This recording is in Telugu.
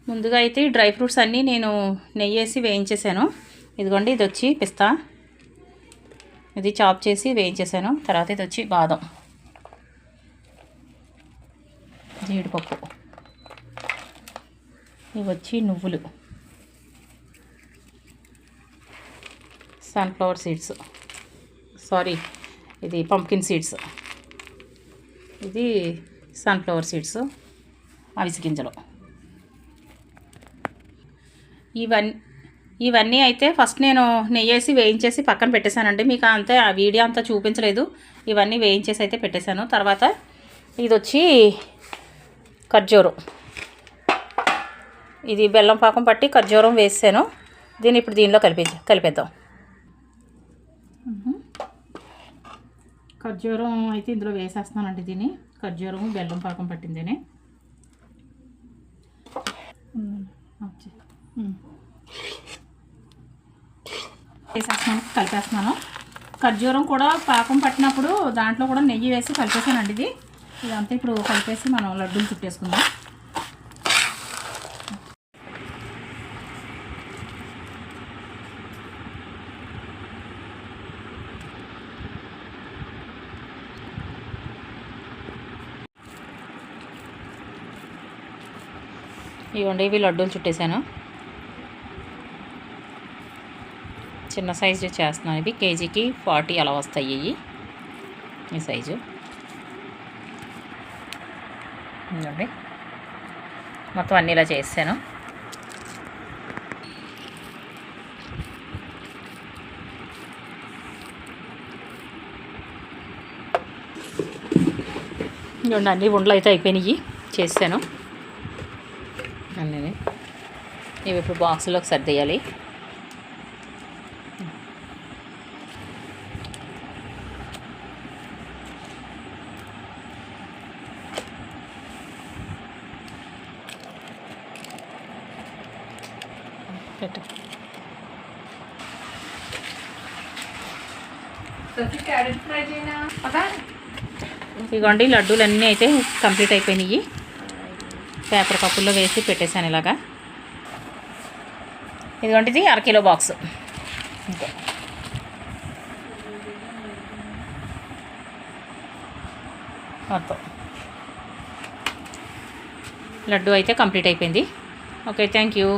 ముందుగా అయితే ఈ డ్రై ఫ్రూట్స్ అన్నీ నేను నెయ్యి వేసి వేయించేసాను. ఇదిగోండి, ఇది వచ్చి పిస్తా, ఇది చాప్ చేసి వేయించేసాను. తర్వాత ఇది వచ్చి బాదం, జీడిపప్పు, ఇవి వచ్చి నువ్వులు, సన్ఫ్లవర్ సీడ్స్, సారీ ఇది పంప్కిన్ సీడ్స్, ఇది సన్ఫ్లవర్ సీడ్స్, అవిసె గింజలు. ఇవన్నీ అయితే ఫస్ట్ నేను నెయ్యి వేసి వేయించేసి పక్కన పెట్టేశానండి. మీకు అంతే ఆ వీడియో అంతా చూపించలేదు. ఇవన్నీ వేయించేసి అయితే పెట్టేశాను. తర్వాత ఇది వచ్చి ఖర్జూరం, ఇది బెల్లం పాకం పట్టి ఖర్జూరం వేసాను. దీన్ని ఇప్పుడు దీనిలో కలిపేద్దాం. ఖర్జూరం అయితే ఇందులో వేసేస్తున్నానండి. దీన్ని ఖర్జూరం బెల్లం పాకం పట్టిందేనే వేసేస్తున్నాను, కలిపేస్తున్నాను. ఖర్జూరం కూడా పాకం పట్టినప్పుడు దాంట్లో కూడా నెయ్యి వేసి కలిపేసానండి. ఇదంతా ఇప్పుడు కలిపేసి మనం లడ్డూలు చుట్టేసుకుందాం. ఇవ్వండి, ఇవి లడ్డూలు చుట్టేసాను. చిన్న సైజు చేస్తున్నాను. ఇవి కేజీకి 40 అలా వస్తాయి ఈ సైజు. ఇవ్వండి, మొత్తం అన్నీ ఇలా చేసాను. ఇవ్వండి, అన్నీ ఉండలు అయితే అయిపోయినాయి, చేసాను అన్నీ. ఇవి ఇప్పుడు బాక్స్లోకి సర్దేయాలి. ఇదిగోండి, లడ్డూలు అయితే కంప్లీట్ అయిపోయినాయి. పేపర్ కప్పుల్లో వేసి పెట్టేశాను ఇలాగా. ఇదిగోండి, ఇది 1 కిలో బాక్స్. మొత్తం లడ్డు అయితే కంప్లీట్ అయిపోయింది. Okay, thank you.